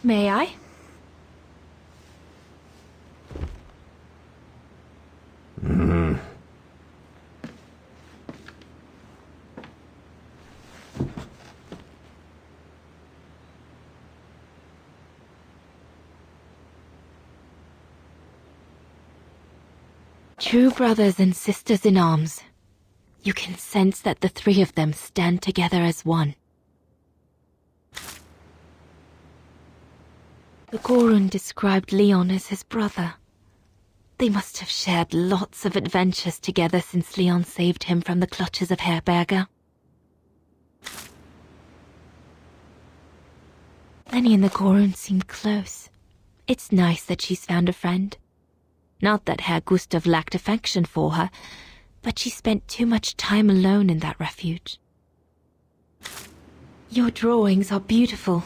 May I? True brothers and sisters in arms. You can sense that the three of them stand together as one. The Gorun described Leon as his brother. They must have shared lots of adventures together since Leon saved him from the clutches of Herberger. Lenny and the Gorun seemed close. It's nice that she's found a friend. Not that Herr Gustav lacked affection for her, but she spent too much time alone in that refuge. Your drawings are beautiful.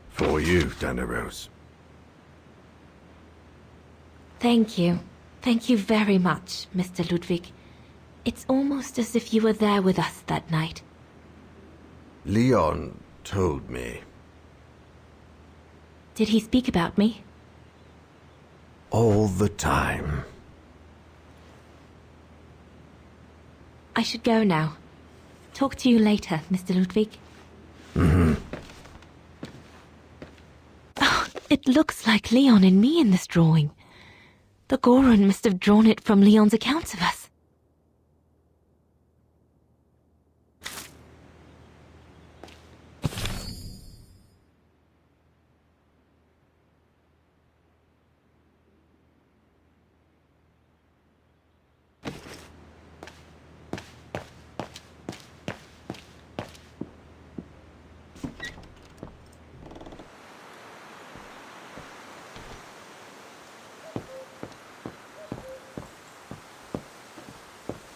For you, Dannerose. Thank you. Thank you very much, Mr. Ludwig. It's almost as if you were there with us that night. Leon told me. Did he speak about me? All the time. I should go now. Talk to you later, Mr. Ludwig. Oh, it looks like Leon and me in this drawing. The Gorun must have drawn it from Leon's accounts of us.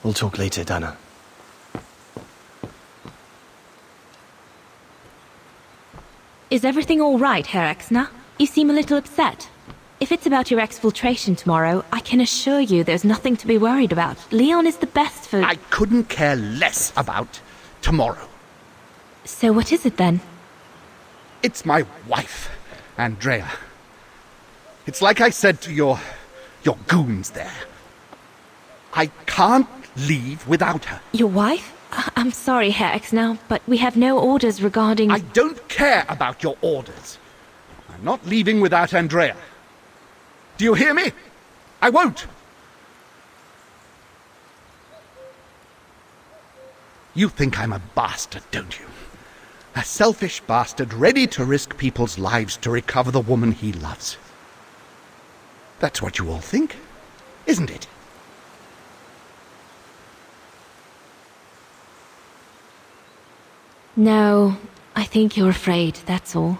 We'll talk later, Dana. Is everything all right, Herr Exner? You seem a little upset. If it's about your exfiltration tomorrow, I can assure you there's nothing to be worried about. Leon is the best for... I couldn't care less about tomorrow. So what is it then? It's my wife, Andrea. It's like I said to your goons there. I can't leave without her. Your wife? I'm sorry, Herr Exner, but we have no orders regarding... I don't care about your orders. I'm not leaving without Andrea. Do you hear me? I won't. You think I'm a bastard, don't you? A selfish bastard ready to risk people's lives to recover the woman he loves. That's what you all think, isn't it? No, I think you're afraid, that's all.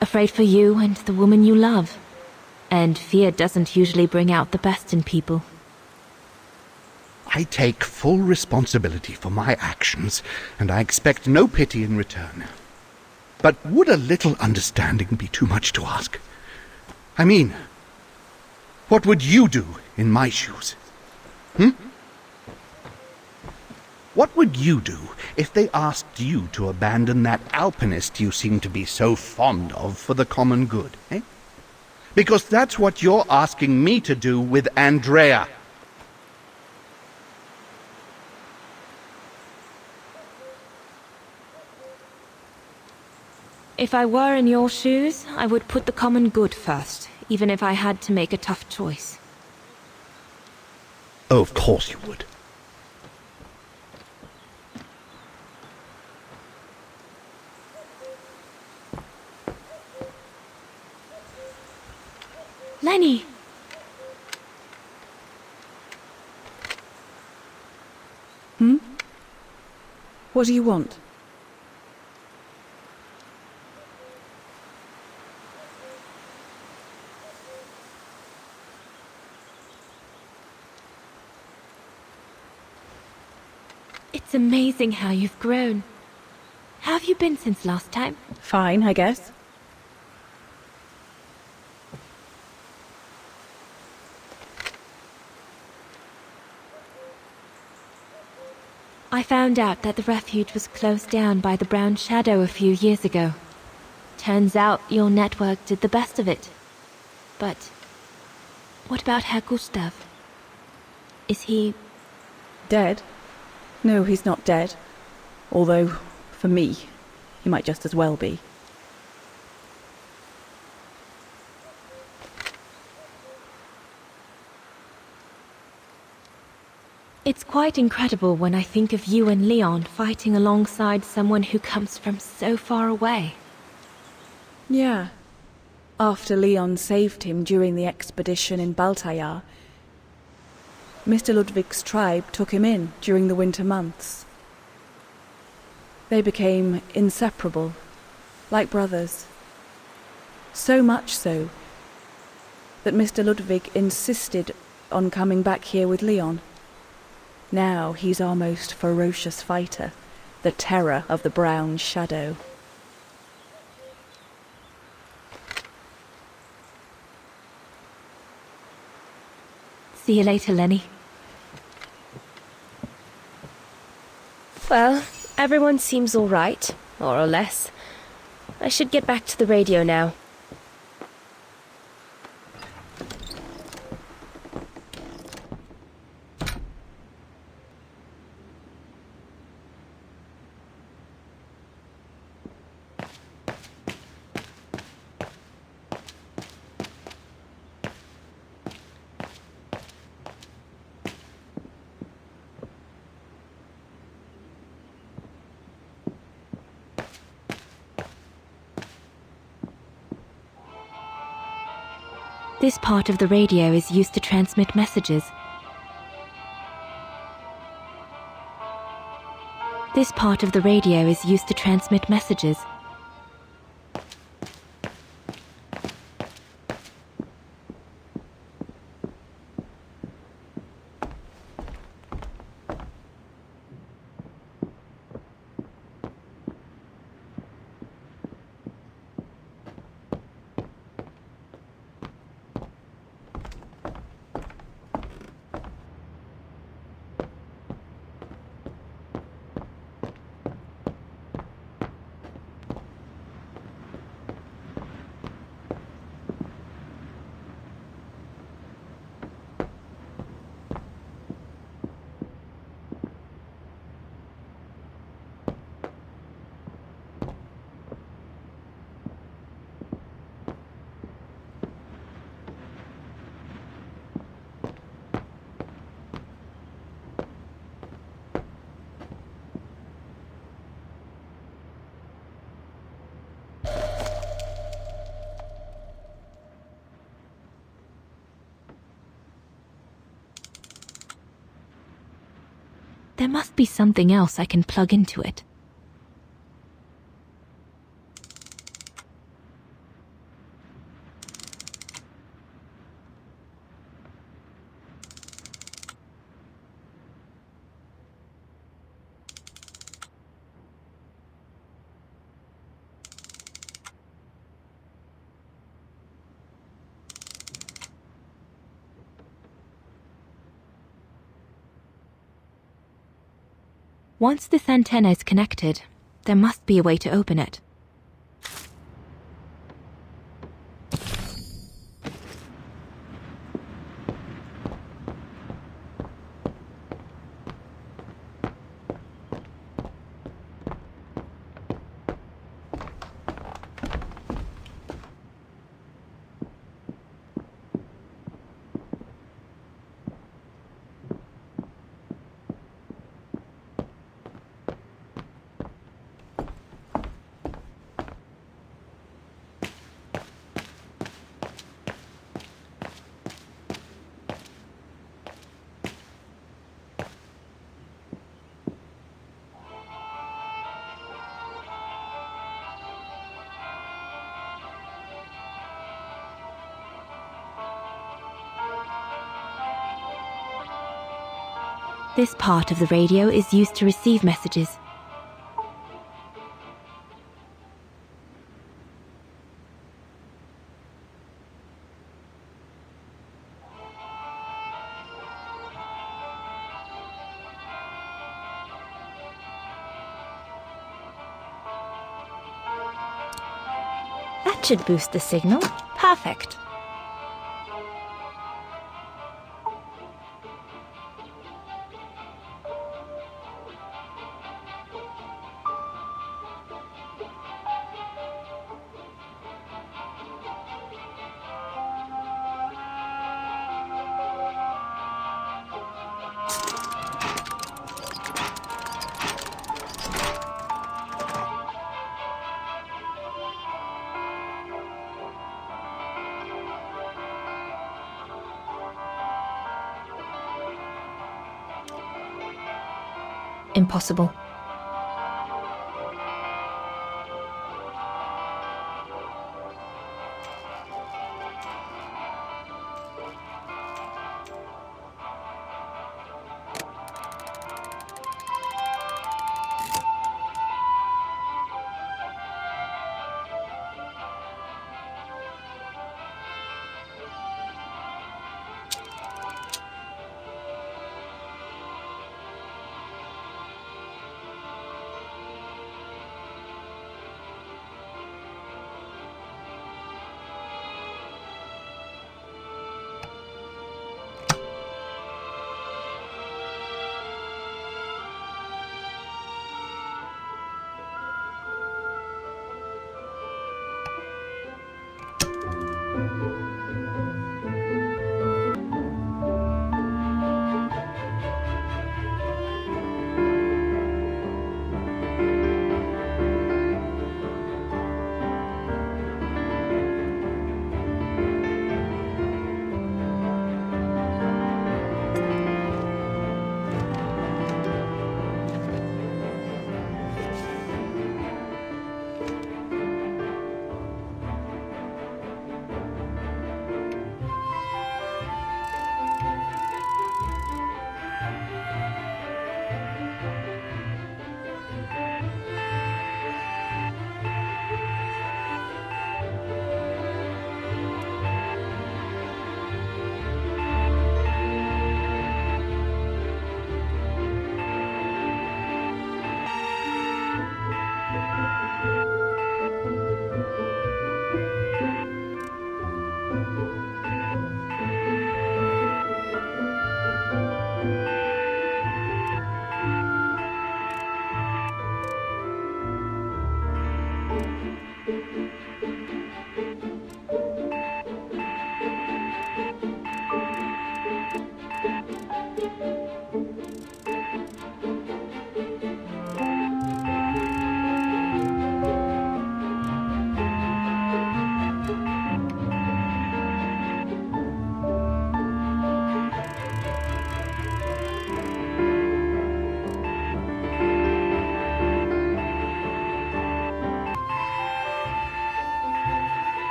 Afraid for you and the woman you love. And fear doesn't usually bring out the best in people. I take full responsibility for my actions, and I expect no pity in return. But would a little understanding be too much to ask? I mean, what would you do in my shoes? What would you do if they asked you to abandon that alpinist you seem to be so fond of for the common good, eh? Because that's what you're asking me to do with Andrea. If I were in your shoes, I would put the common good first, even if I had to make a tough choice. Oh, of course you would. Lenny! What do you want? It's amazing how you've grown. How have you been since last time? Fine, I guess. I found out that the refuge was closed down by the Brown Shadow a few years ago. Turns out your network did the best of it. But what about Herr Gustav? Is he... Dead? No, he's not dead. Although, for me, he might just as well be. It's quite incredible when I think of you and Leon fighting alongside someone who comes from so far away. Yeah. After Leon saved him during the expedition in Baltayar, Mr. Ludwig's tribe took him in during the winter months. They became inseparable, like brothers. So much so that Mr. Ludwig insisted on coming back here with Leon. Now he's our most ferocious fighter, the terror of the Brown Shadow. See you later, Lenny. Well, everyone seems all right, more or less. I should get back to the radio now. This part of the radio is used to transmit messages. This part of the radio is used to transmit messages. There must be something else I can plug into it. Once this antenna is connected, there must be a way to open it. This part of the radio is used to receive messages. That should boost the signal. Perfect. Impossible.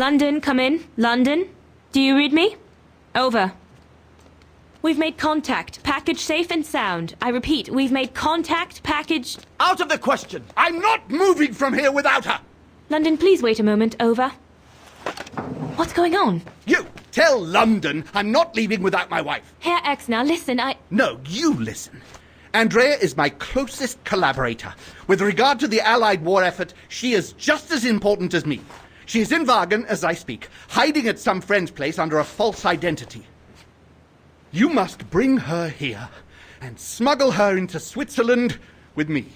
London, come in. London? Do you read me? Over. We've made contact. Package safe and sound. I repeat, we've made contact. Package... Out of the question! I'm not moving from here without her! London, please wait a moment. Over. What's going on? You tell London I'm not leaving without my wife. Herr X, now listen, No, you listen. Andrea is my closest collaborator. With regard to the Allied war effort, she is just as important as me. She is in Wagen as I speak, hiding at some friend's place under a false identity. You must bring her here and smuggle her into Switzerland with me.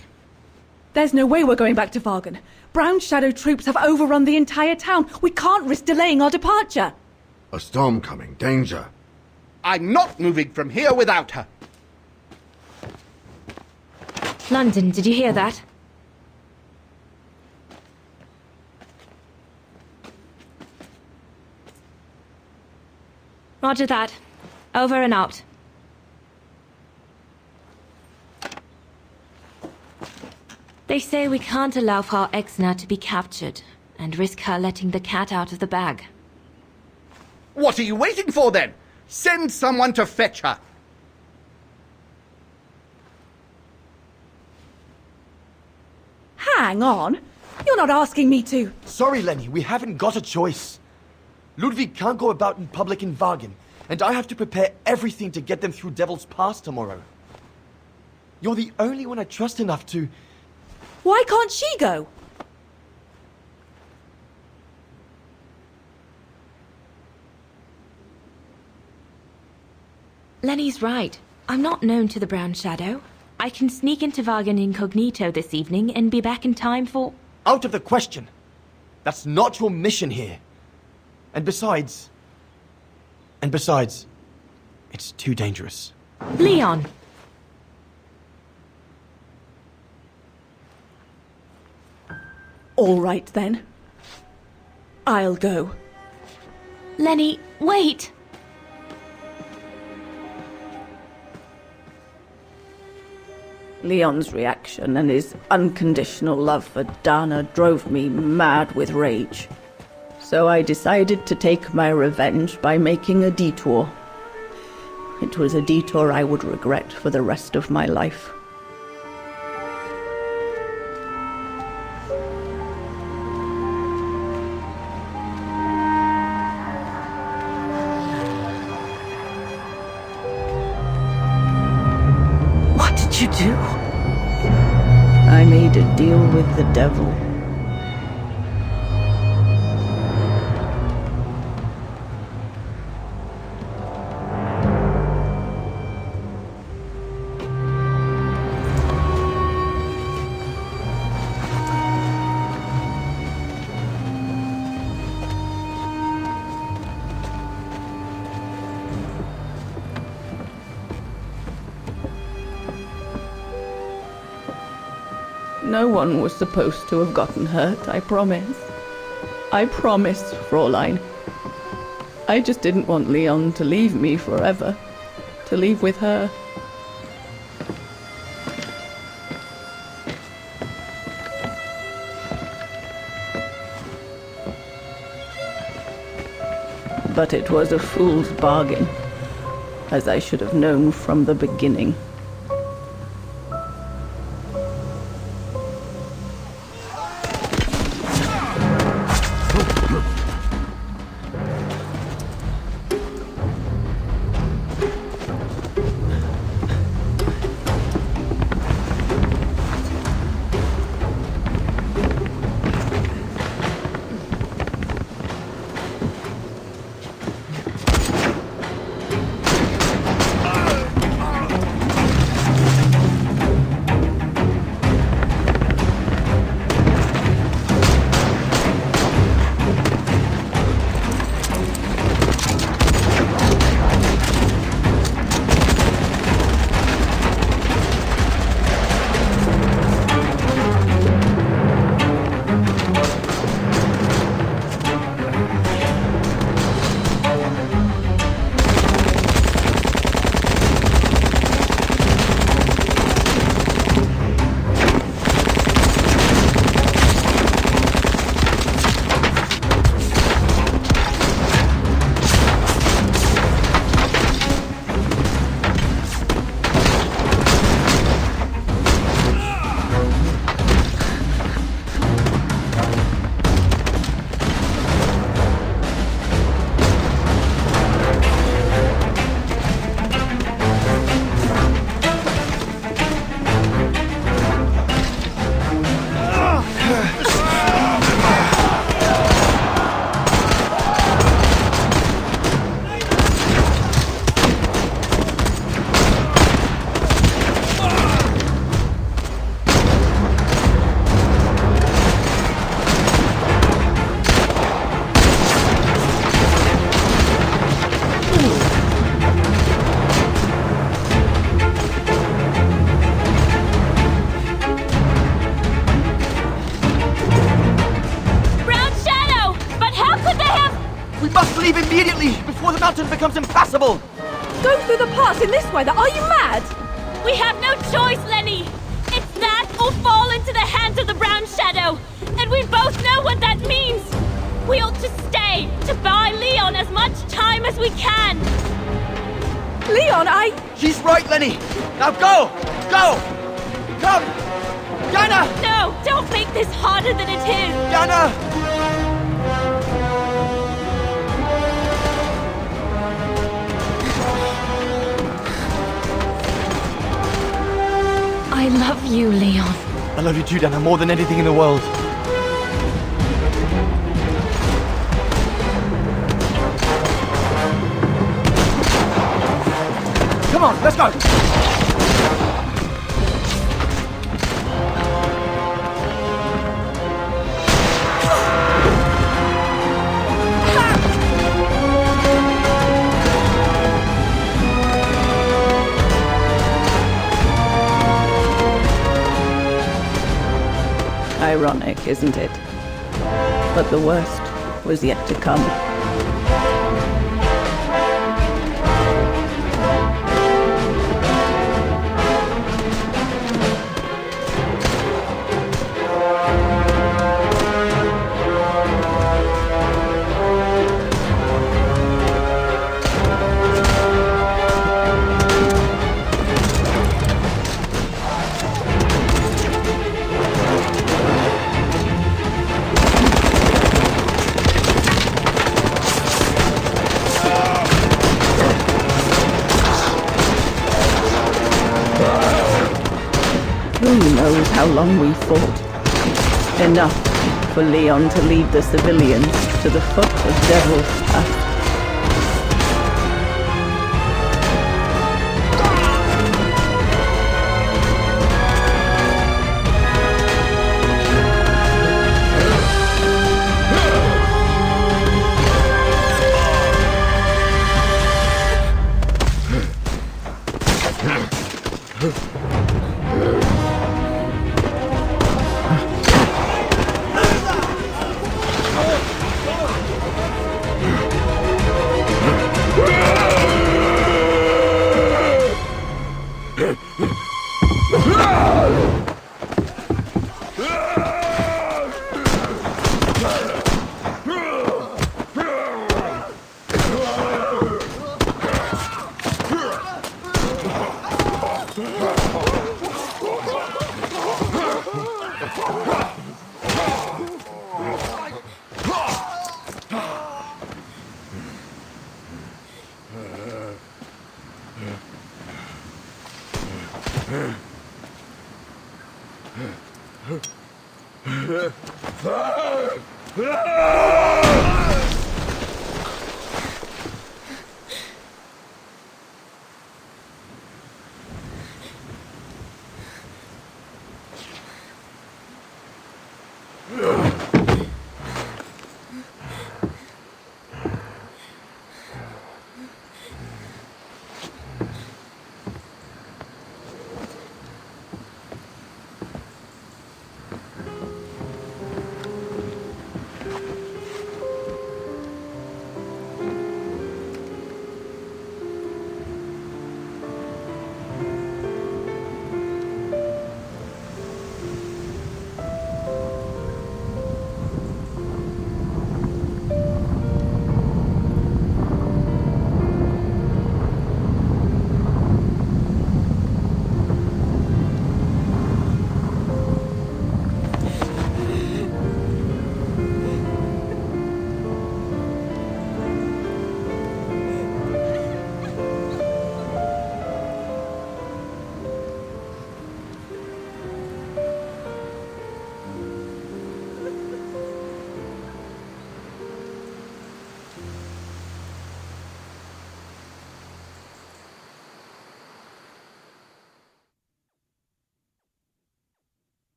There's no way we're going back to Wagen. Brown Shadow troops have overrun the entire town. We can't risk delaying our departure. A storm coming. Danger. I'm not moving from here without her. London, did you hear that? Roger that. Over and out. They say we can't allow Frau Exner to be captured and risk her letting the cat out of the bag. What are you waiting for, then? Send someone to fetch her. Hang on. You're not asking me to. Sorry, Lenny, we haven't got a choice. Ludwig can't go about in public in Wagen, and I have to prepare everything to get them through Devil's Pass tomorrow. You're the only one I trust enough to... Why can't she go? Lenny's right. I'm not known to the Brown Shadow. I can sneak into Wagen incognito this evening and be back in time for... Out of the question. That's not your mission here. And besides, it's too dangerous. Leon! All right, then. I'll go. Lenny, wait! Leon's reaction and his unconditional love for Dana drove me mad with rage. So I decided to take my revenge by making a detour. It was a detour I would regret for the rest of my life. What did you do? I made a deal with the devil. No one was supposed to have gotten hurt, I promise. I promise, Fräulein. I just didn't want Leon to leave me forever. To leave with her. But it was a fool's bargain, as I should have known from the beginning. becomes impassable! Go through the pass in this weather? Are you mad? We have no choice, Lenny! It's that or fall into the hands of the Brown Shadow! And we both know what that means! We ought to stay, to buy Leon as much time as we can! Leon, She's right, Lenny! Now go! Go! Come! Yana! No, don't make this harder than it is! Yana! I love you, Leon. I love you too, Dana, more than anything in the world. Come on, let's go! Ironic, isn't it? But the worst was yet to come. Who knows how long we fought? Enough for Leon to lead the civilians to the foot of Devil's Path.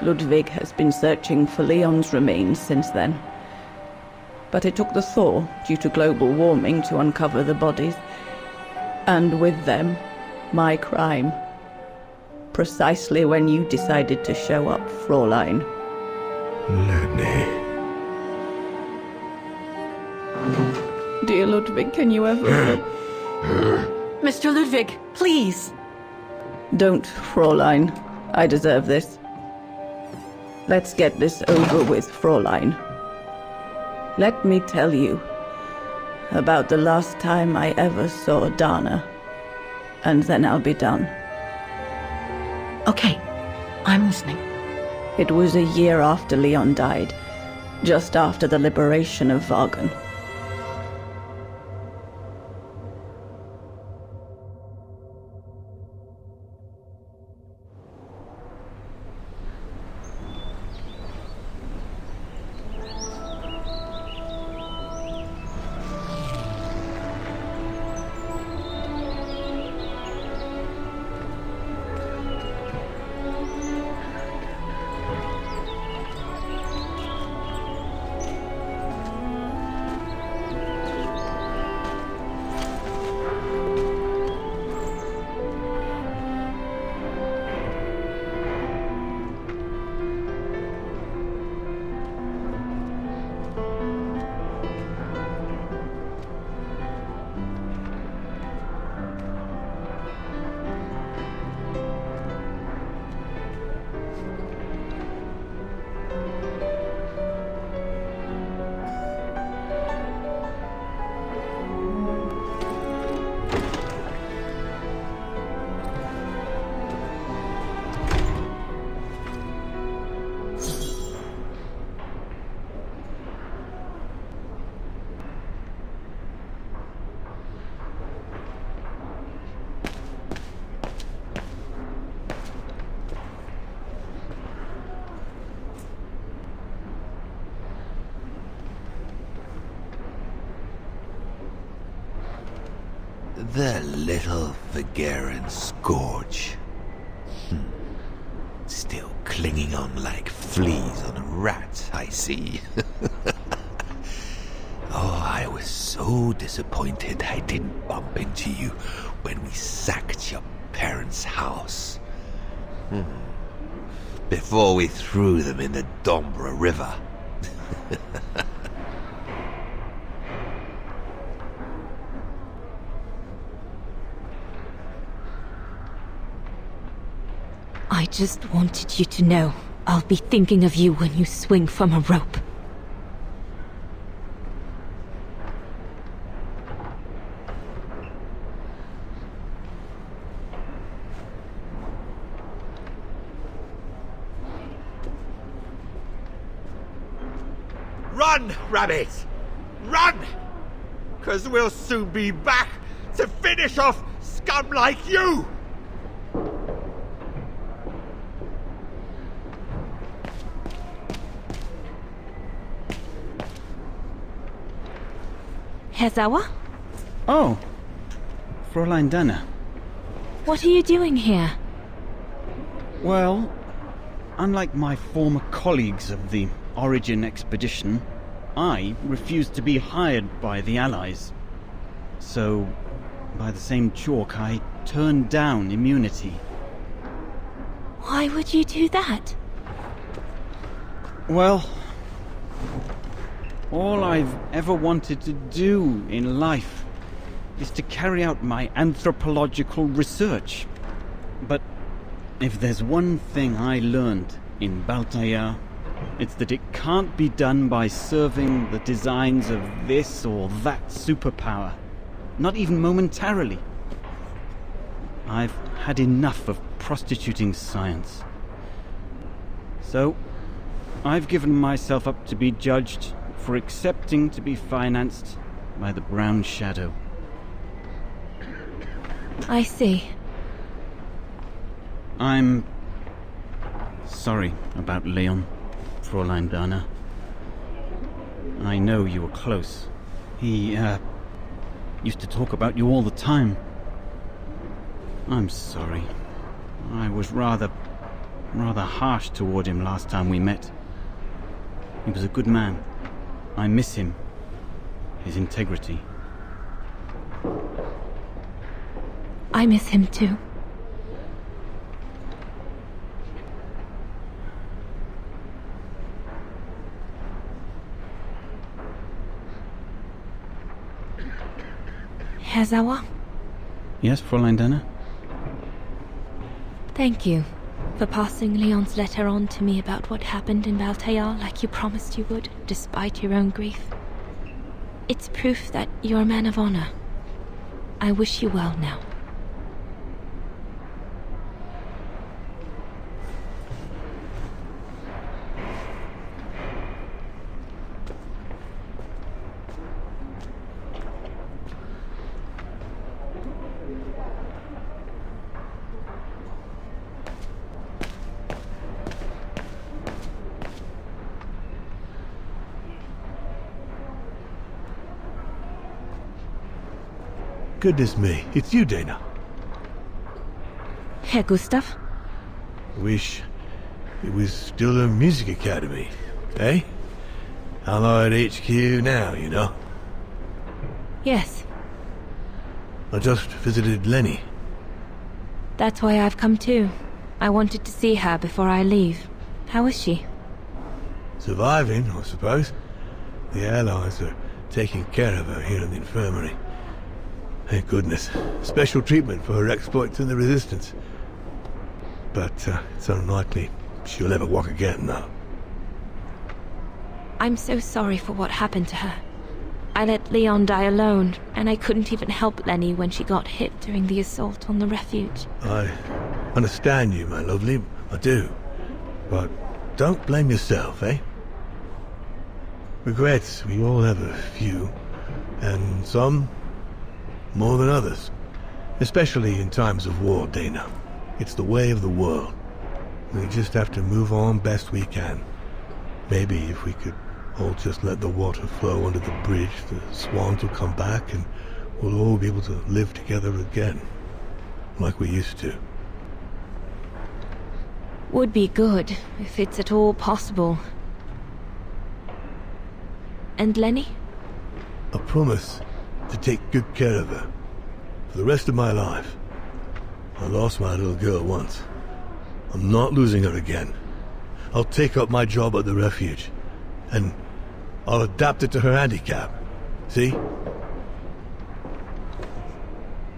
Ludwig has been searching for Leon's remains since then. But it took the thaw due to global warming to uncover the bodies, and with them, my crime. precisely when you decided to show up, Fräulein. Lenny. Dear Ludwig, can you ever... Mr. Ludwig, please. Don't, Fräulein. I deserve this. Let's get this over with, Fräulein. Let me tell you about the last time I ever saw Dana, and then I'll be done. Okay, I'm listening. It was a year after Leon died, just after the liberation of Vagen. The little Vageran scourge. Still clinging on like fleas on a rat, I see. Oh, I was so disappointed I didn't bump into you when we sacked your parents' house. Before we threw them in the Dombra River. I just wanted you to know I'll be thinking of you when you swing from a rope. Run, Rabbit! Run! 'Cause we'll soon be back to finish off scum like you! Herr Sauer? Oh, Fräulein Dana. What are you doing here? Well, unlike my former colleagues of the Origin expedition, I refused to be hired by the Allies. So, by the same chalk, I turned down immunity. Why would you do that? Well, all I've ever wanted to do in life is to carry out my anthropological research. But if there's one thing I learned in Baltayar, it's that it can't be done by serving the designs of this or that superpower, not even momentarily. I've had enough of prostituting science. So, I've given myself up to be judged for accepting to be financed by the Brown Shadow. I see. I'm sorry about Leon, Fräulein Dana. I know you were close. He, used to talk about you all the time. I'm sorry. I was rather harsh toward him last time we met. He was a good man. I miss him. His integrity. I miss him too. Herr Sauer? Yes, Fräulein Denner? Thank you for passing Leon's letter on to me about what happened in Valtayar like you promised you would, despite your own grief. It's proof that you're a man of honor. I wish you well now. Goodness me, it's you, Dana. Herr Gustav? Wish it was still a music academy, eh? Allied HQ now, you know. Yes, I just visited Lenny. that's why I've come too. I wanted to see her before I leave. How is she? Surviving, I suppose. The Allies are taking care of her here in the infirmary. Thank goodness. Special treatment for her exploits in the Resistance. But it's unlikely she'll ever walk again, though. I'm so sorry for what happened to her. I let Leon die alone, and I couldn't even help Lenny when she got hit during the assault on the refuge. I understand you, my lovely. I do. But don't blame yourself, eh? Regrets, we all have a few. And some more than others. Especially in times of war, Dana. It's the way of the world. We just have to move on best we can. Maybe if we could all just let the water flow under the bridge, the swans will come back and we'll all be able to live together again. Like we used to. Would be good, if it's at all possible. And Lenny? I promise to take good care of her. For the rest of my life. I lost my little girl once. I'm not losing her again. I'll take up my job at the refuge. And I'll adapt it to her handicap. See?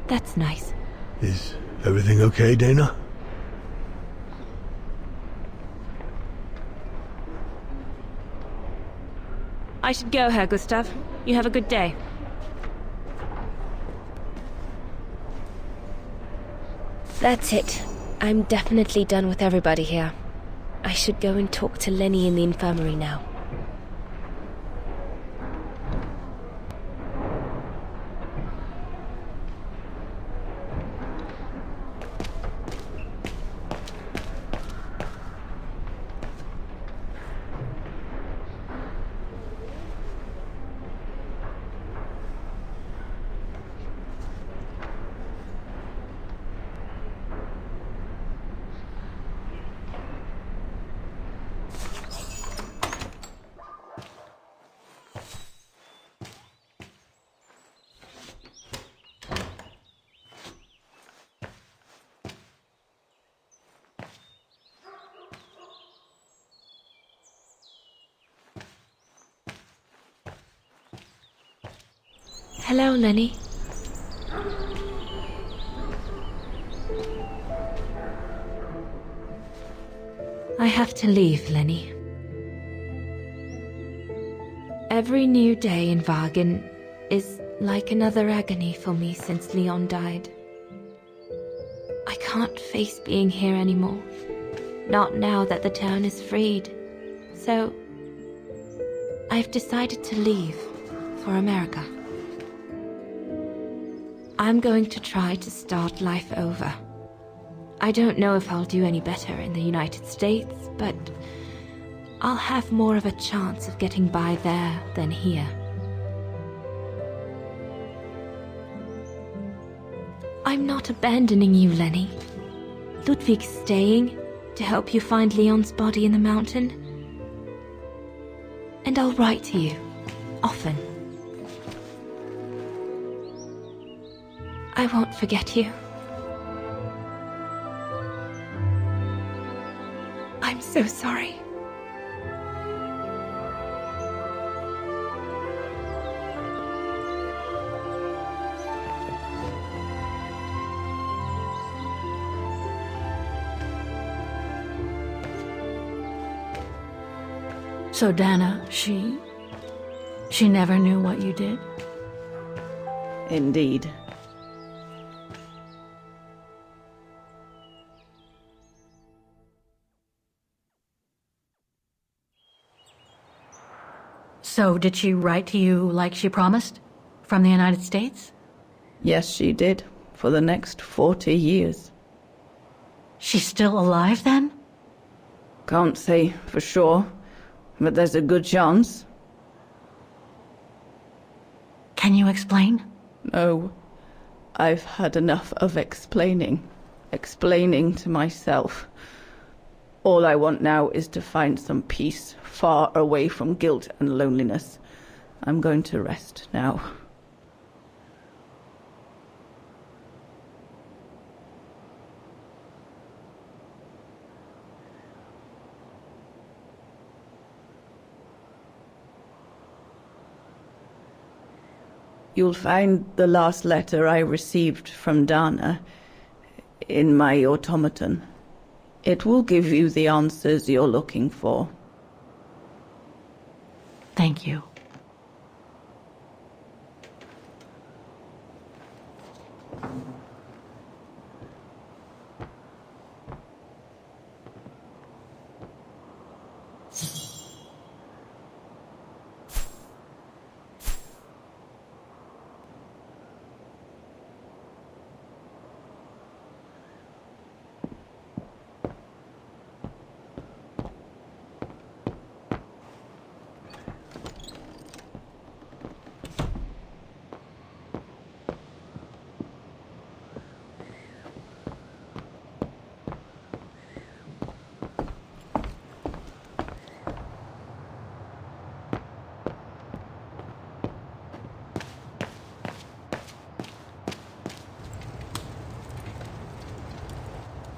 That's nice. Is everything okay, Dana? I should go, Herr Gustav. You have a good day. That's it. I'm definitely done with everybody here. I should go and talk to Lenny in the infirmary now. Hello, Lenny. I have to leave, Lenny. Every new day in Wagen is like another agony for me since Leon died. I can't face being here anymore. Not now that the town is freed. So, I've decided to leave for America. I'm going to try to start life over. I don't know if I'll do any better in the United States, but I'll have more of a chance of getting by there than here. I'm not abandoning you, Lenny. Ludwig's staying to help you find Leon's body in the mountain. And I'll write to you, often. I won't forget you. I'm so sorry. So Dana, she never knew what you did? Indeed. So did she write to you like she promised? From the United States? Yes, she did. For the next 40 years. She's still alive then? Can't say for sure, but there's a good chance. Can you explain? No. I've had enough of explaining. Explaining to myself. All I want now is to find some peace, far away from guilt and loneliness. I'm going to rest now. You'll find the last letter I received from Dana in my automaton. It will give you the answers you're looking for. Thank you.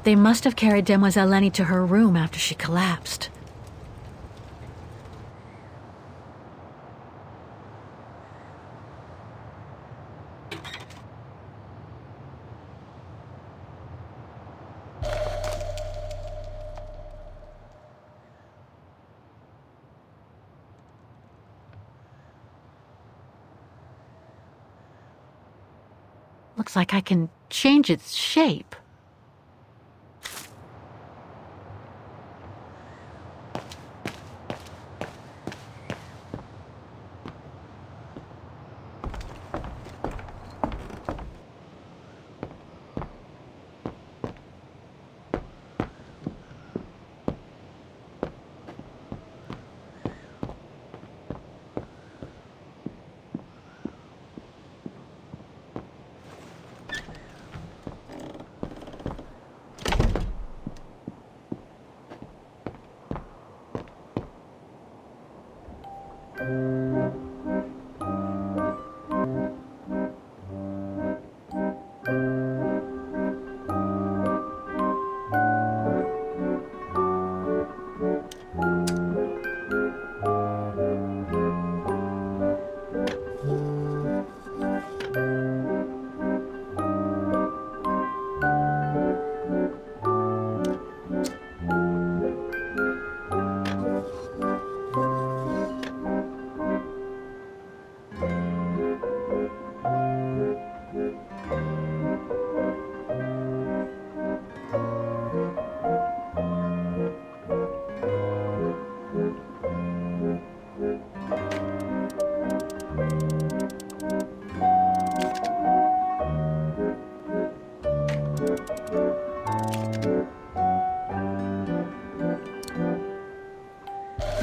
They must have carried Demoiselle Lenny to her room after she collapsed. Looks like I can change its shape.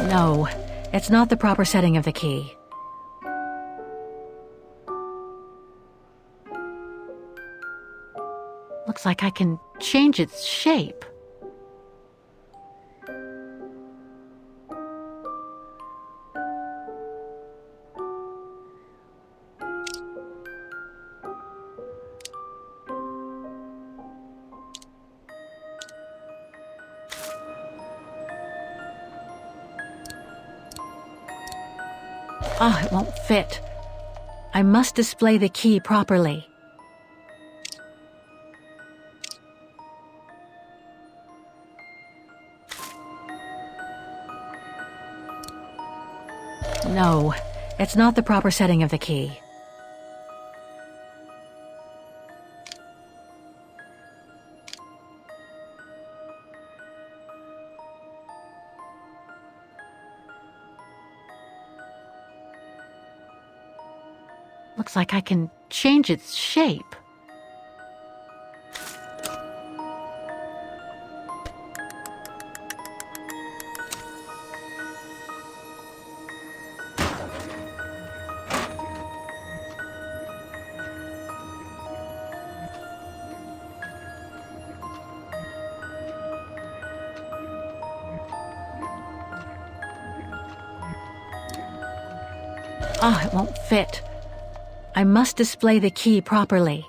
No, it's not the proper setting of the key. Looks like I can change its shape. Oh, it won't fit. I must display the key properly. No, it's not the proper setting of the key. Looks like I can change its shape. Oh, it won't fit. I must display the key properly.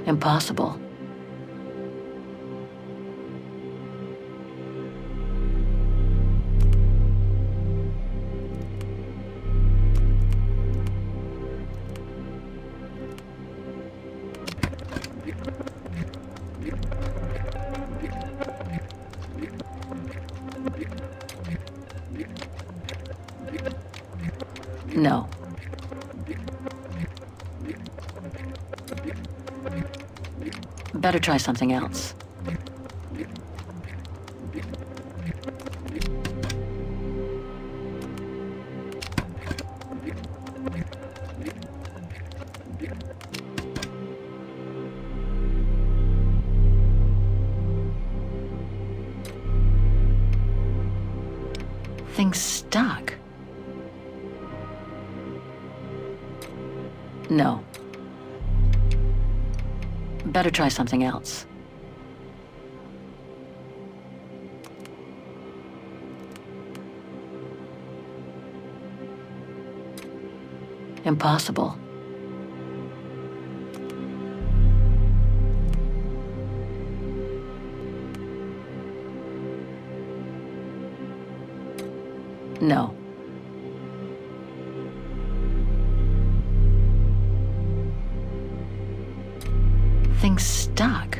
Impossible. No. Better try something else. Thing's stuck. No. Better try something else. Impossible. No. Thing's stuck.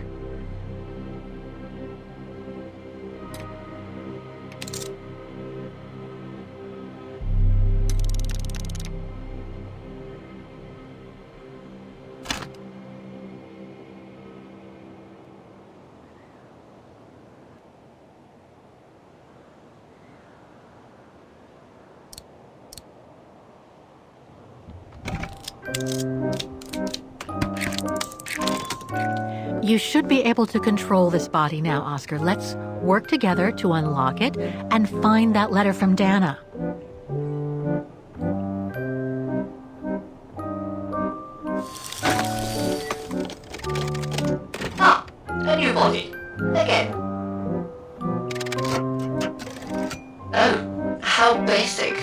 You should be able to control this body now, Oscar. Let's work together to unlock it and find that letter from Dana. Ah, a new body. Again. Oh, how basic.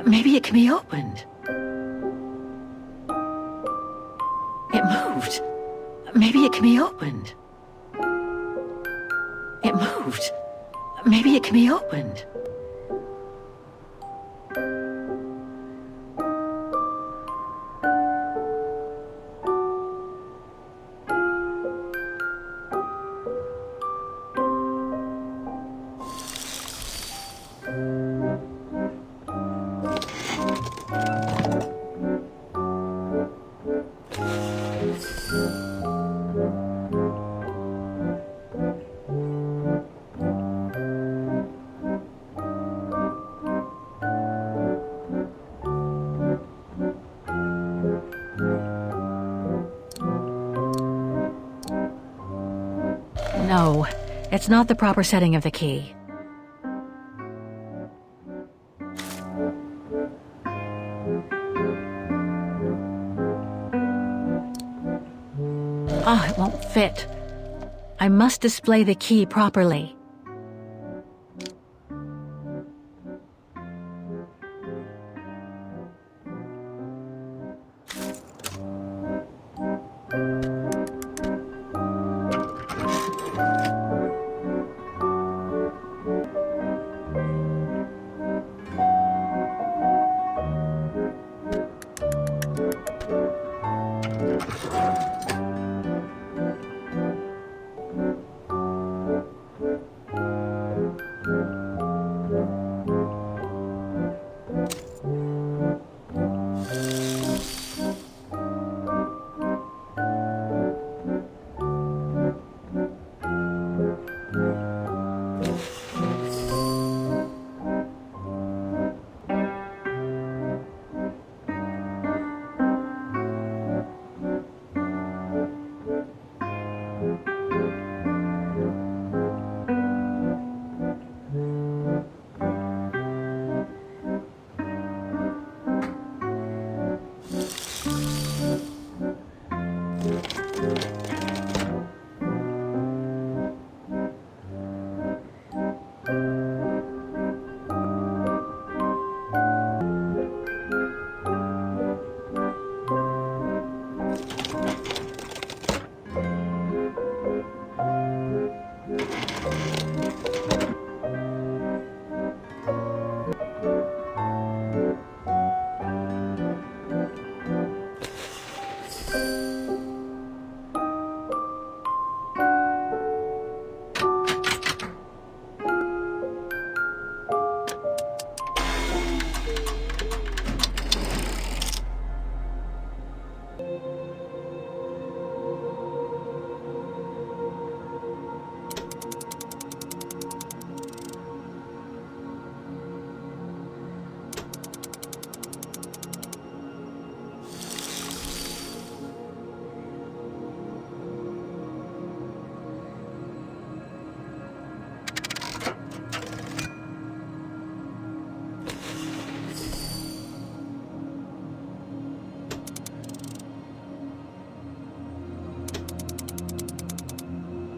Maybe it can be opened. It moved. Maybe it can be opened. It moved. Maybe it can be opened. No, it's not the proper setting of the key. Oh, it won't fit. I must display the key properly.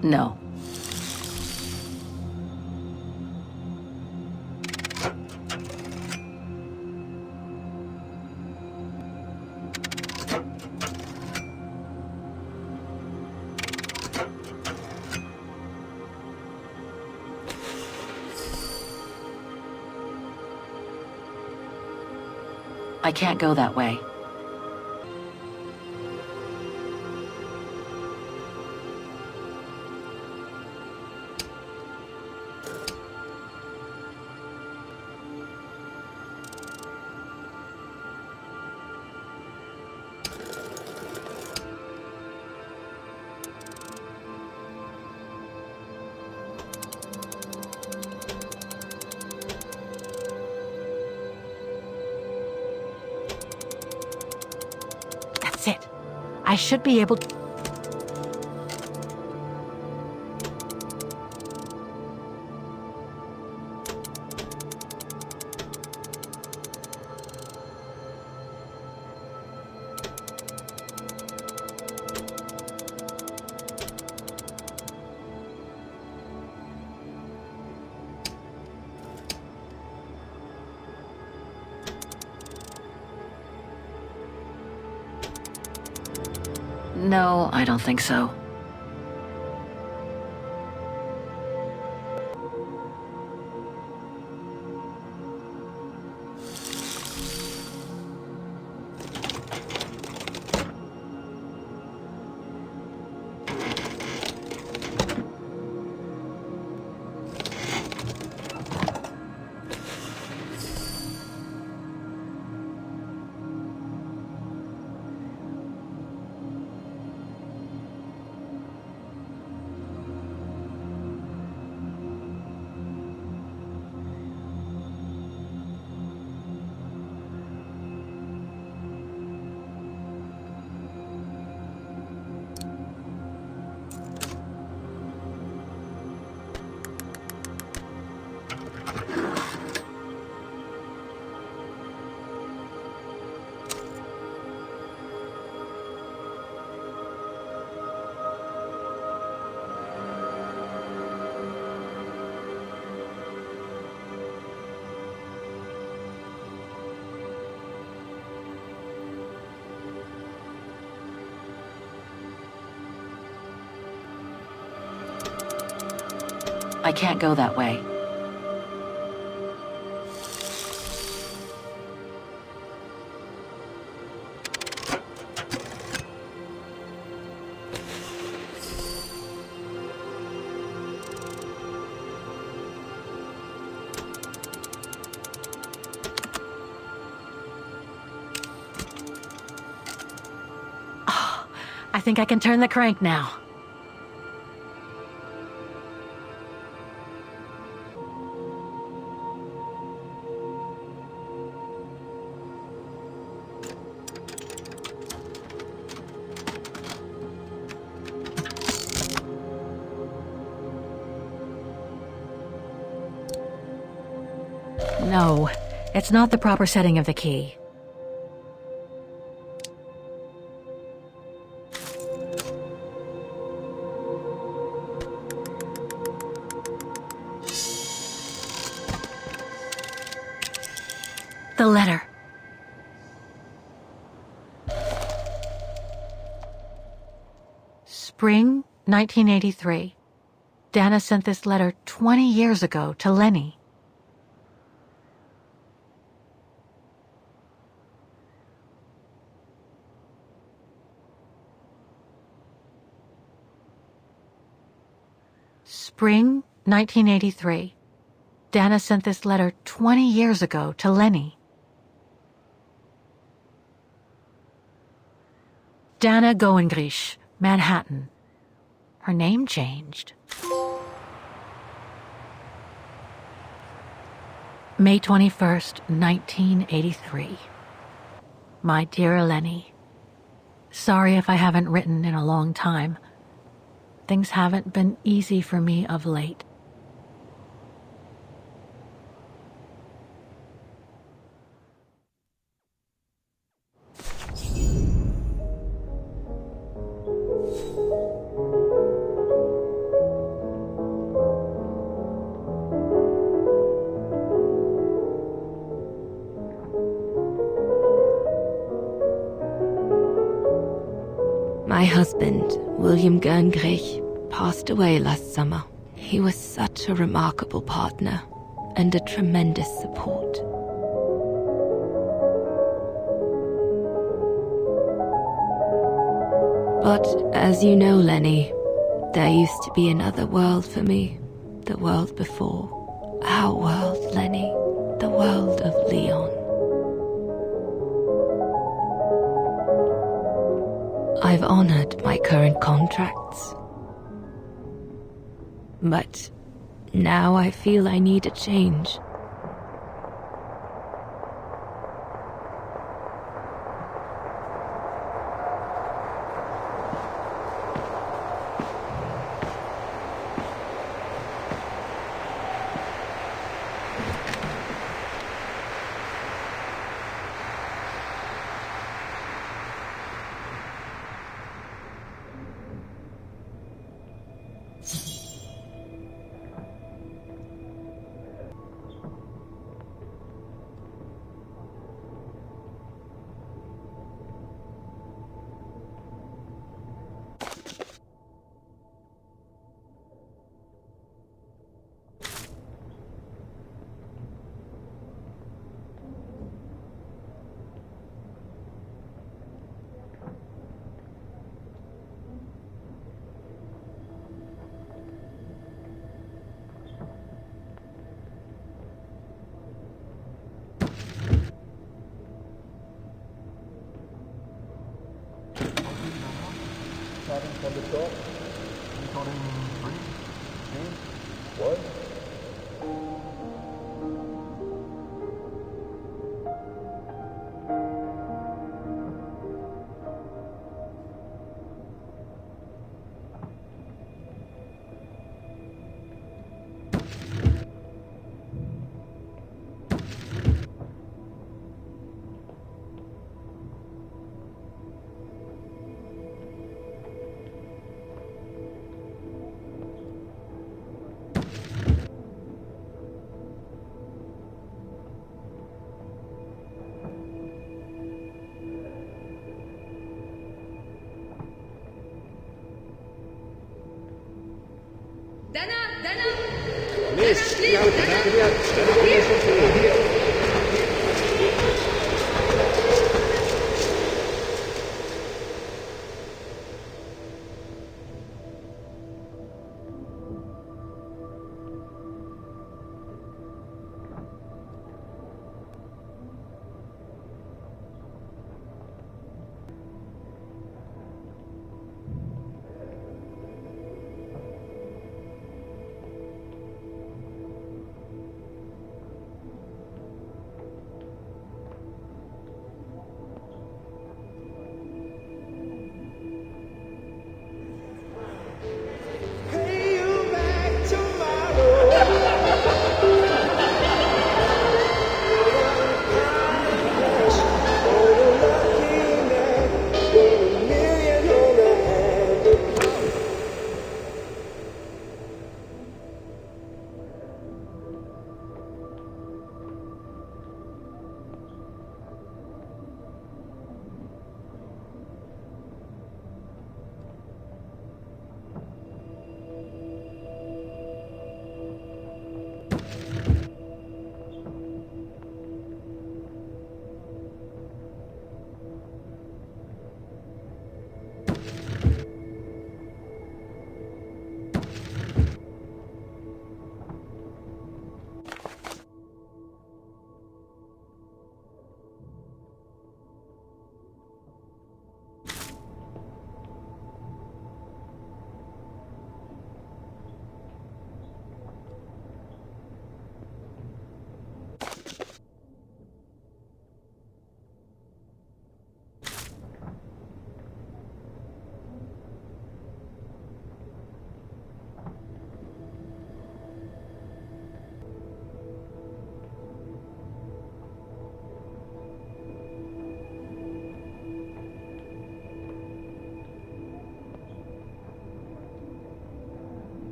No. I can't go that way. That's it. I should be able to... No, I don't think so. I can't go that way. Oh, I think I can turn the crank now. No, it's not the proper setting of the key. The letter. Spring 1983. Dana sent this letter 20 years ago to Lenny. Spring 1983. Dana sent this letter 20 years ago to Lenny. Dana Goengrish, Manhattan. Her name changed. May 21st, 1983. My dear Lenny, sorry if I haven't written in a long time. Things haven't been easy for me of late. My husband, William Gerngrich, passed away last summer. He was such a remarkable partner and a tremendous support. But as you know, Lenny, there used to be another world for me. The world before. Our world, Lenny. The world of Leon. I've honored my current contracts. But now I feel I need a change. starting from the top. Recording 3, 2, 1.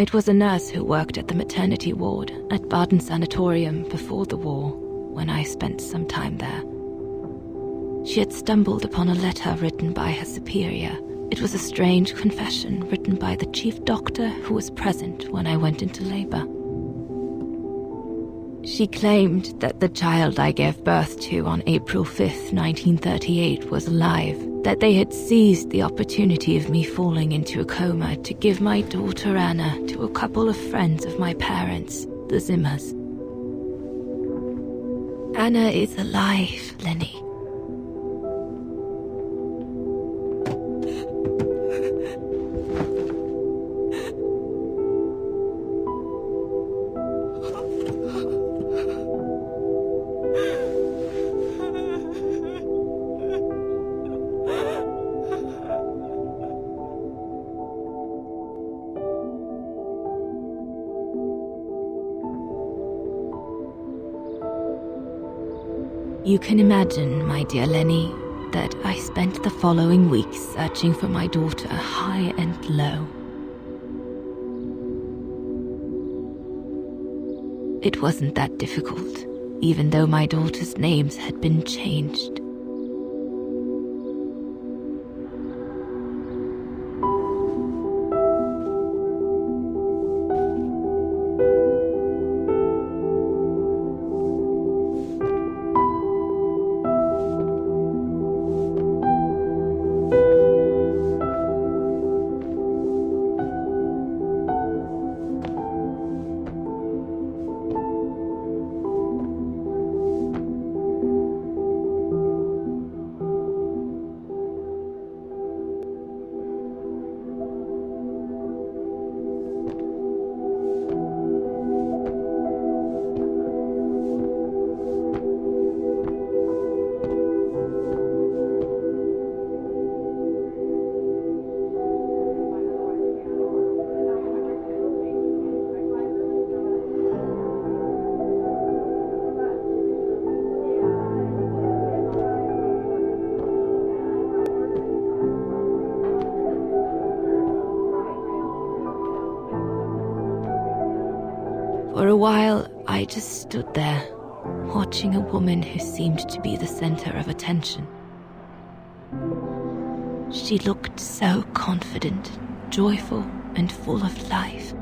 It was a nurse who worked at the maternity ward at Baden Sanatorium before the war, when I spent some time there. She had stumbled upon a letter written by her superior. It was a strange confession written by the chief doctor who was present when I went into labor. She claimed that the child I gave birth to on April 5th, 1938 was alive, that they had seized the opportunity of me falling into a coma to give my daughter Anna to a couple of friends of my parents, the Zimmers. Anna is alive, Lenny. You can imagine, my dear Lenny, that I spent the following weeks searching for my daughter high and low. It wasn't that difficult, even though my daughter's names had been changed. For a while, I just stood there, watching a woman who seemed to be the center of attention. She looked so confident, joyful, and full of life.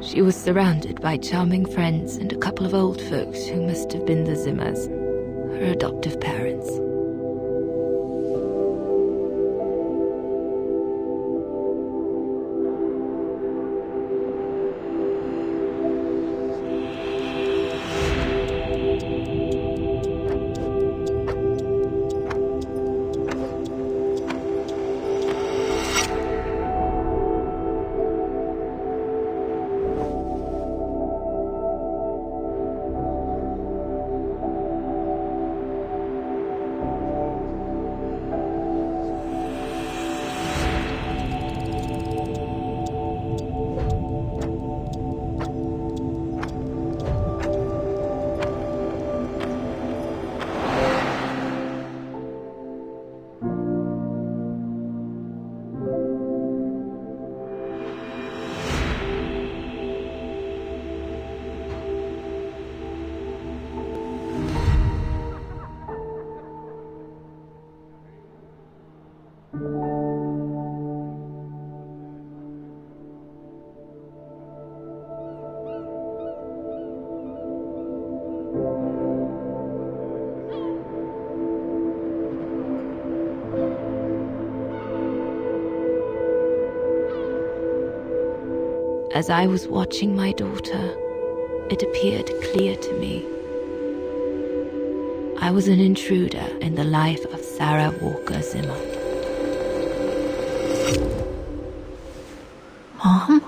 She was surrounded by charming friends and a couple of old folks who must have been the Zimmers, her adoptive parents. As I was watching my daughter, it appeared clear to me. I was an intruder in the life of Sarah Walker Zimmer. Mom?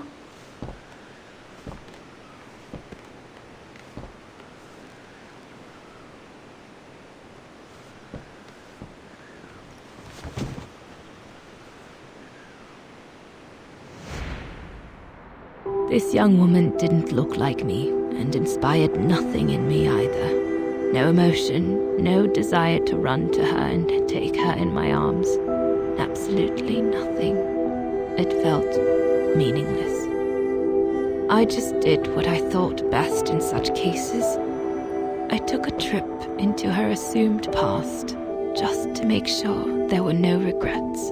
This young woman didn't look like me and inspired nothing in me either. No emotion, no desire to run to her and take her in my arms. Absolutely nothing. It felt meaningless. I just did what I thought best in such cases. I took a trip into her assumed past, just to make sure there were no regrets.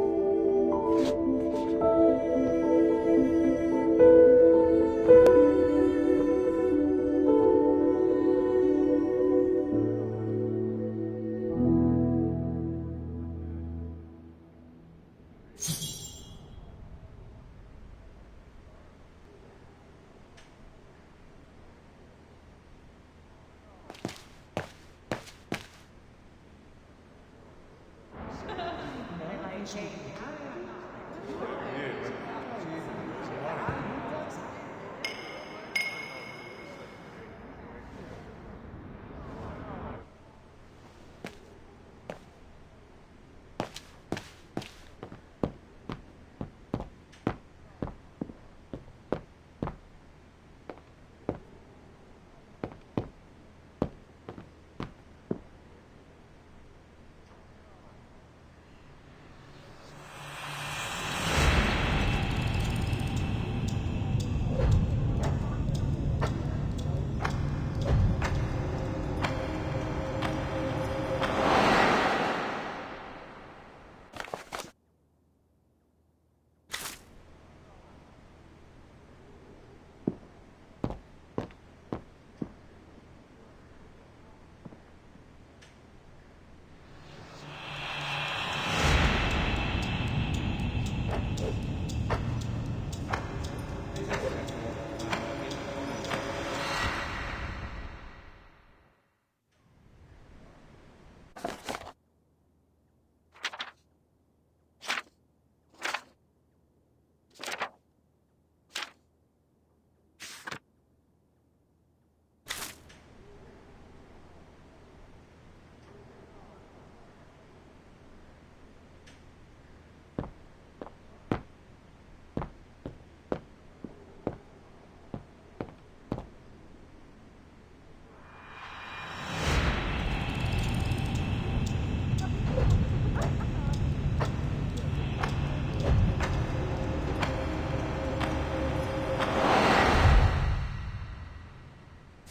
Change.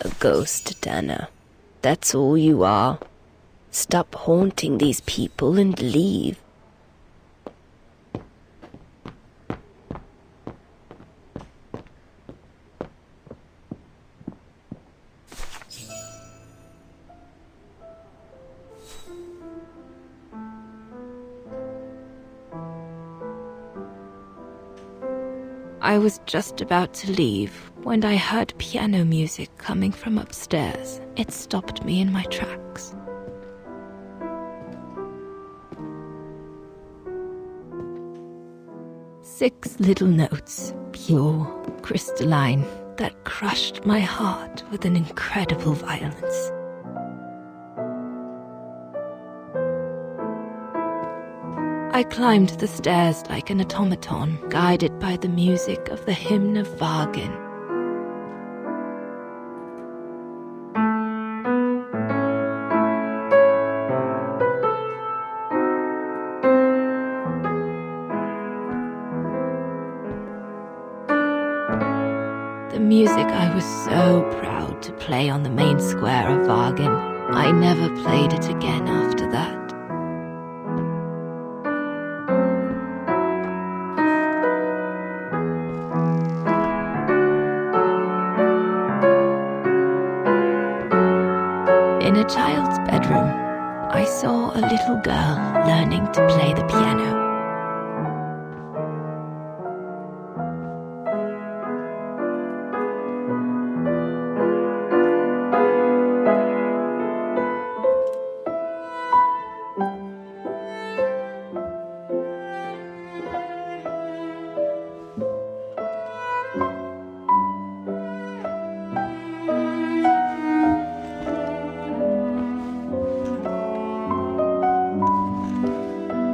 A ghost, Dana. That's all you are. Stop haunting these people and leave. I was just about to leave when I heard piano music coming from upstairs. It stopped me in my tracks. Six little notes, pure, crystalline, that crushed my heart with an incredible violence. I climbed the stairs like an automaton, guided by the music of the hymn of Vargin. The music I was so proud to play on the main square of Vargin. I never played it again after that. In a child's bedroom, I saw a little girl learning to play the piano.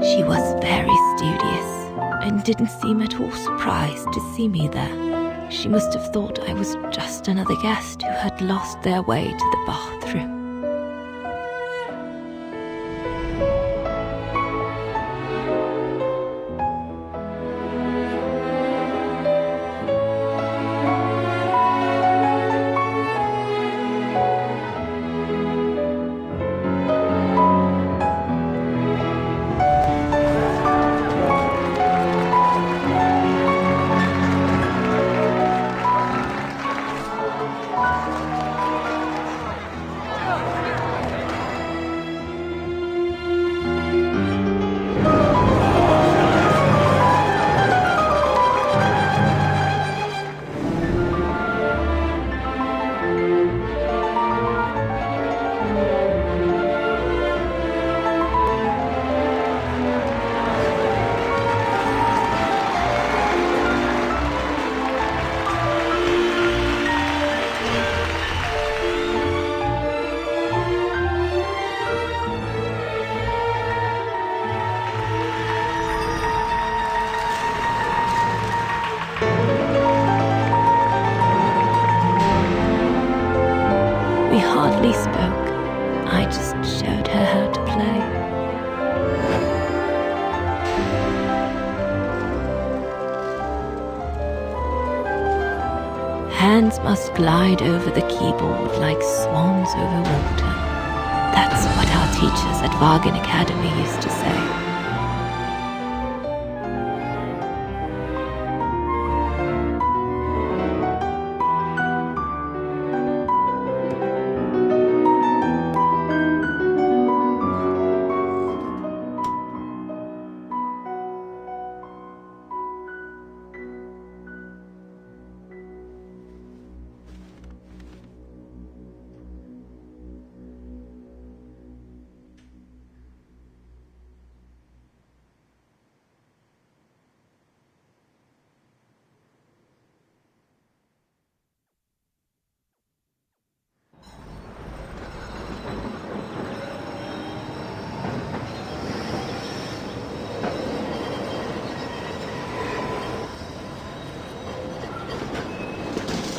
She was very studious and didn't seem at all surprised to see me there. She must have thought I was just another guest who had lost their way to the bathroom. We hardly spoke. I just showed her how to play. Hands must glide over the keyboard like swans over water. That's what our teachers at Vargin Academy used to say.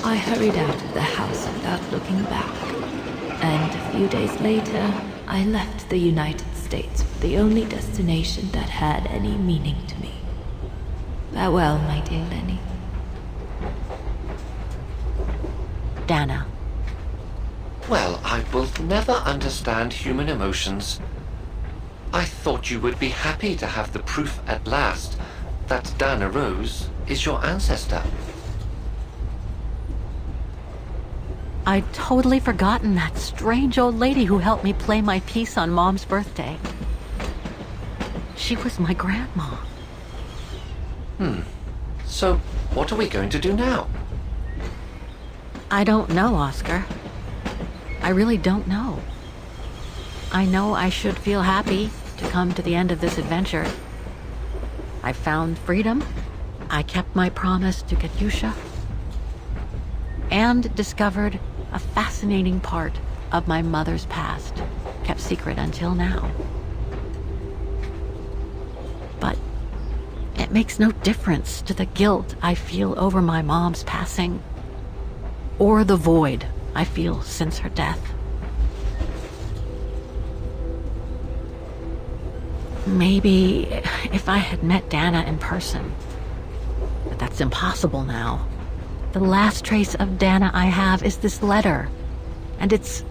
I hurried out of the house without looking back, and a few days later, I left the United States for the only destination that had any meaning to me. Farewell, my dear Lenny. Dana, Well, I will never understand human emotions. I thought you would be happy to have the proof at last that Dana Rose is your ancestor. I'd totally forgotten that strange old lady who helped me play my piece on Mom's birthday. She was my grandma. So, what are we going to do now? I don't know, Oscar. I really don't know. I know I should feel happy to come to the end of this adventure. I found freedom. I kept my promise to Katyusha. And discovered a fascinating part of my mother's past, kept secret until now. But it makes no difference to the guilt I feel over my mom's passing, or the void I feel since her death. Maybe if I had met Dana in person, but that's impossible now. The last trace of Dana I have is this letter, and it's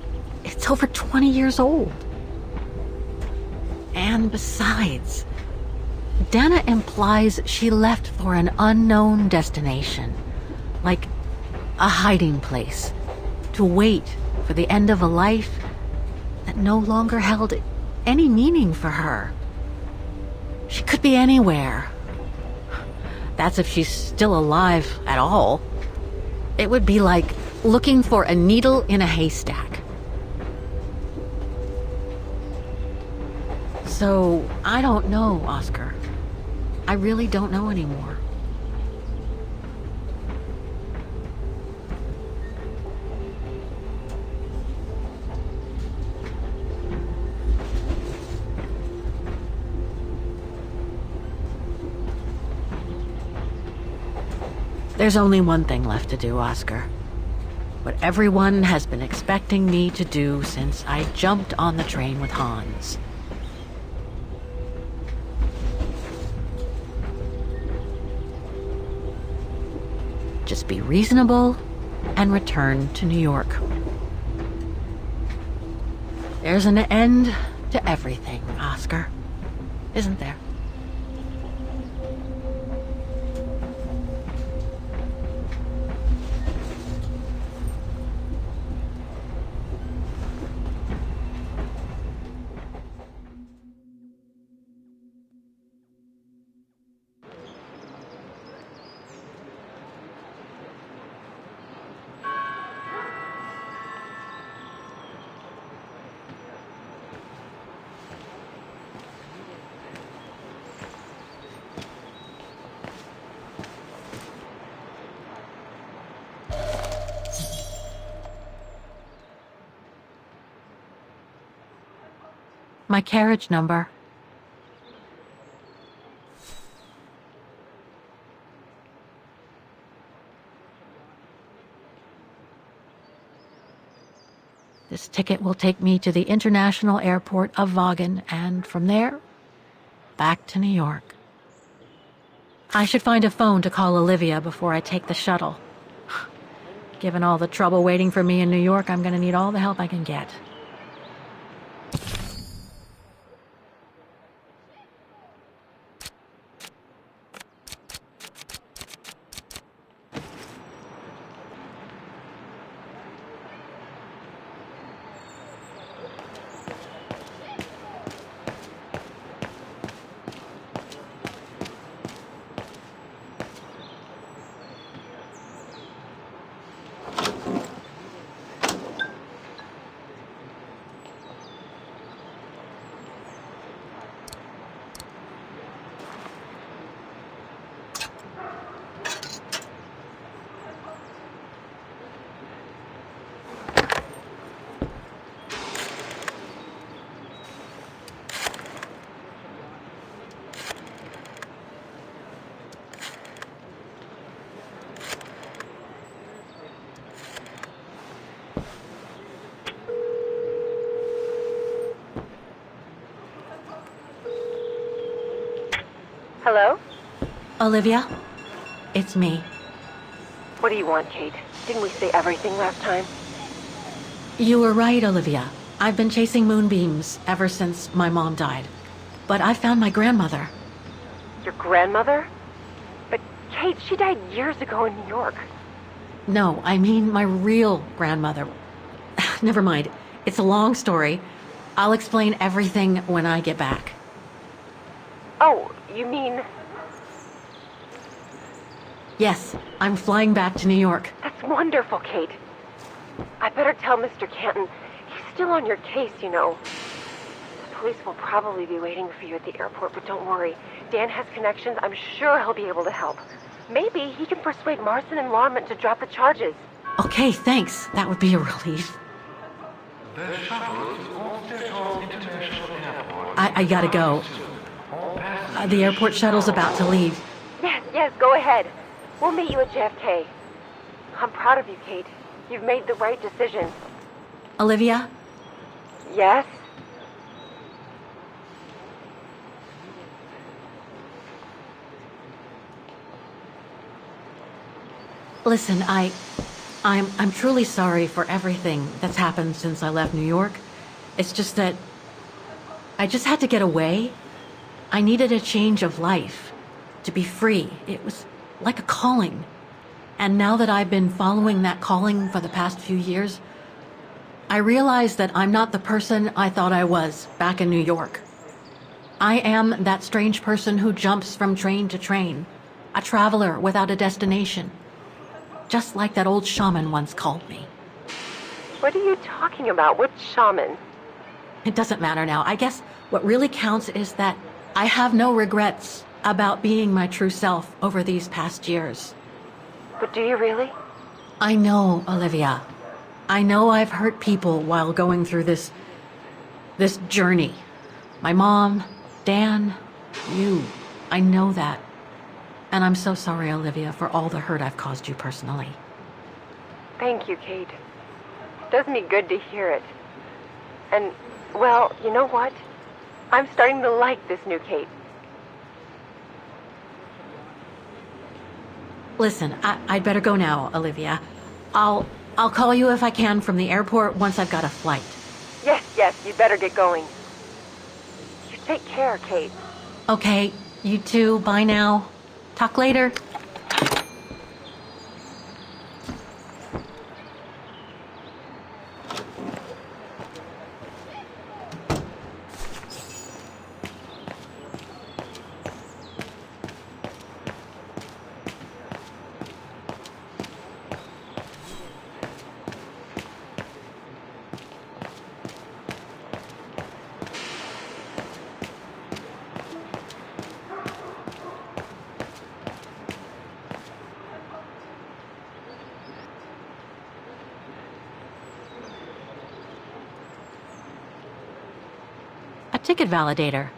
over 20 years old. And besides, Dana implies she left for an unknown destination, like a hiding place, to wait for the end of a life that no longer held any meaning for her. She could be anywhere. That's if she's still alive at all. It would be like looking for a needle in a haystack. So, I don't know, Oscar. I really don't know anymore. There's only one thing left to do, Oscar. What everyone has been expecting me to do since I jumped on the train with Hans. Just be reasonable and return to New York. There's an end to everything, Oscar. Isn't there? My carriage number. This ticket will take me to the international airport of Vaughan, and from there, back to New York. I should find a phone to call Olivia before I take the shuttle. Given all the trouble waiting for me in New York, I'm gonna need all the help I can get. Hello? Olivia, it's me. What do you want, Kate? Didn't we say everything last time? You were right, Olivia. I've been chasing moonbeams ever since my mom died. But I found my grandmother. Your grandmother? But Kate, she died years ago in New York. No, I mean my real grandmother. Never mind. It's a long story. I'll explain everything when I get back. Oh, you mean... Yes, I'm flying back to New York. That's wonderful, Kate. I better tell Mr. Canton. He's still on your case, you know. The police will probably be waiting for you at the airport, but don't worry. Dan has connections. I'm sure he'll be able to help. Maybe he can persuade Marston and Lorman to drop the charges. Okay, thanks. That would be a relief. I gotta go. The airport shuttle's about to leave. Yes, go ahead. We'll meet you at JFK. I'm proud of you, Kate. You've made the right decision. Olivia? Yes? Listen, I'm truly sorry for everything that's happened since I left New York. It's just that I just had to get away. I needed a change of life, to be free. It was like a calling. And now that I've been following that calling for the past few years, I realize that I'm not the person I thought I was back in New York. I am that strange person who jumps from train to train, a traveler without a destination. Just like that old shaman once called me. What are you talking about? Which shaman? It doesn't matter now. I guess what really counts is that I have no regrets about being my true self over these past years. But do you really? I know, Olivia. I know I've hurt people while going through this journey. My mom, Dan, you. I know that. And I'm so sorry, Olivia, for all the hurt I've caused you personally. Thank you, Kate. It does me good to hear it. And, well, you know what? I'm starting to like this new Kate. Listen, I'd better go now, Olivia. I'll call you if I can from the airport once I've got a flight. Yes, you'd better get going. You take care, Kate. Okay, you too. Bye now. Talk later. A ticket validator.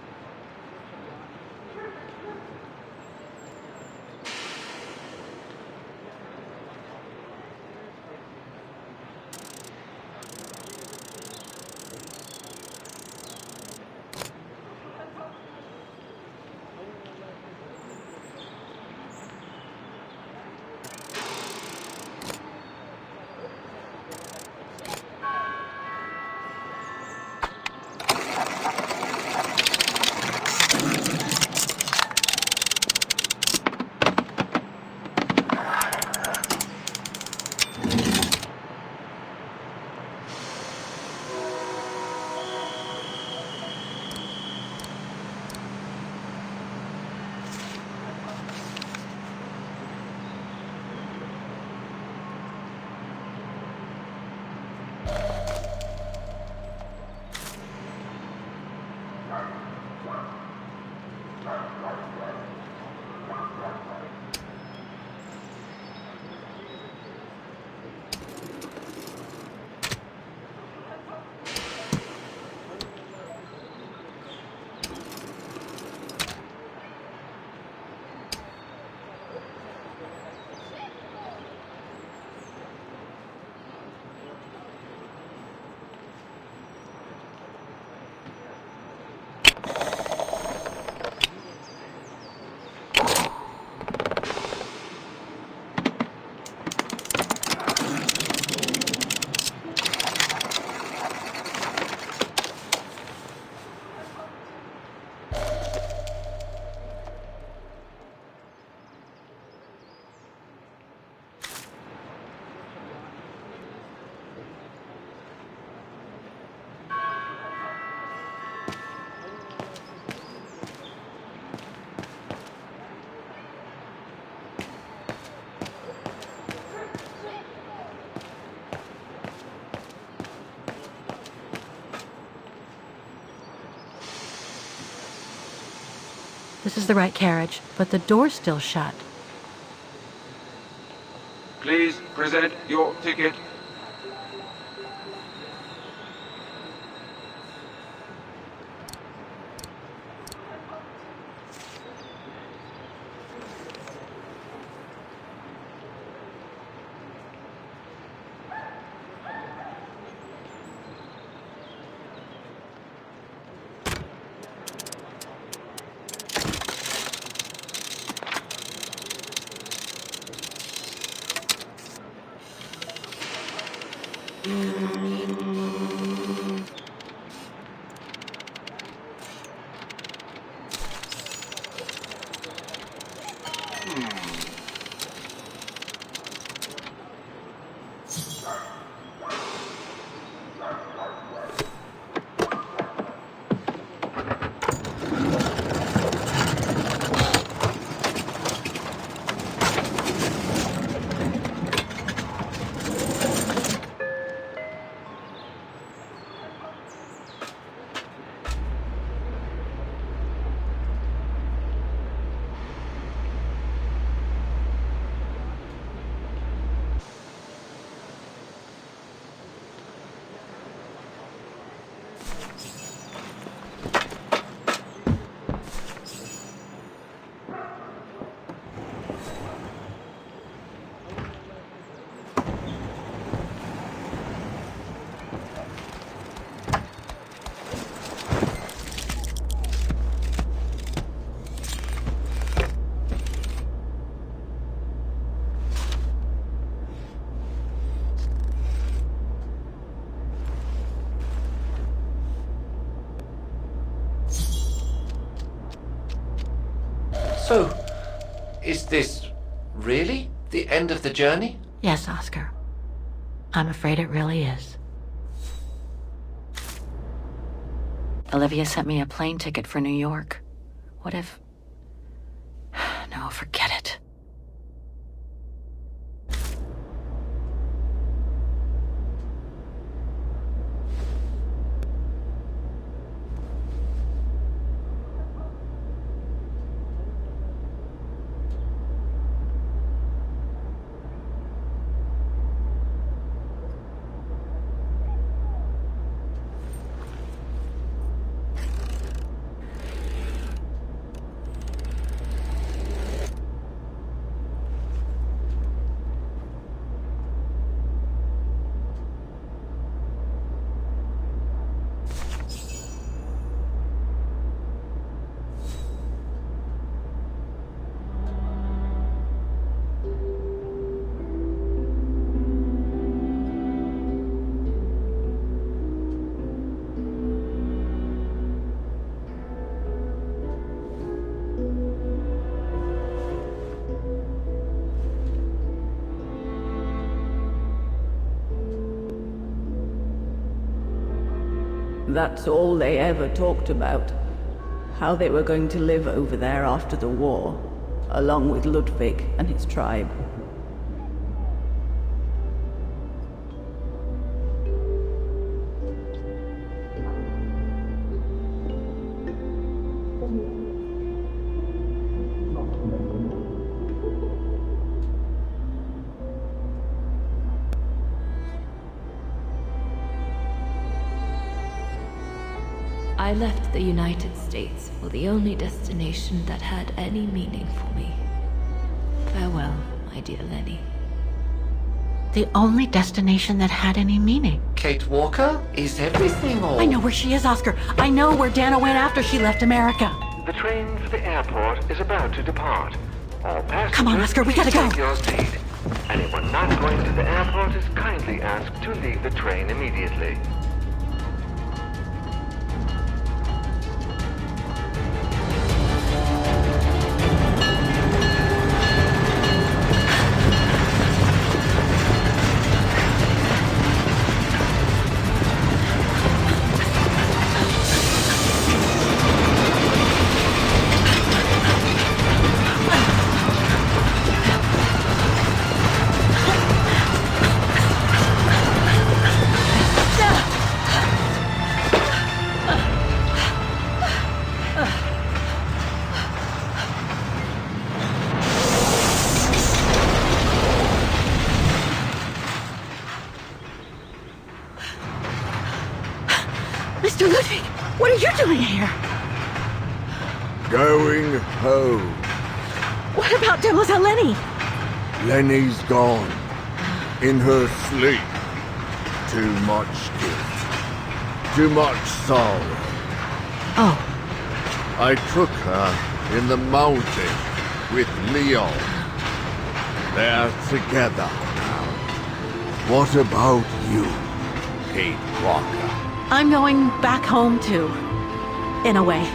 This is the right carriage, but the door's still shut. Please present your ticket. So, is this really the end of the journey? Yes, Oscar. I'm afraid it really is. Olivia sent me a plane ticket for New York. What if... No, forget it. That's all they ever talked about. How they were going to live over there after the war, along with Ludwig and his tribe. I left the United States for the only destination that had any meaning for me. Farewell, my dear Lenny. The only destination that had any meaning. Kate Walker? Is everything all... I know where she is, Oscar. I know where Dana went after she left America. The train for the airport is about to depart. All passengers, Come on, Oscar, we gotta go. take your seat. Anyone not going to the airport is kindly asked to leave the train immediately. Mr. Ludwig, what are you doing here? Going home. What about Demoiselle Lenny? Lenny's gone. In her sleep. Too much guilt. Too much sorrow. Oh. I took her in the mountain with Leon. They're together now. What about you, Kate Walker? I'm going back home too. In a way.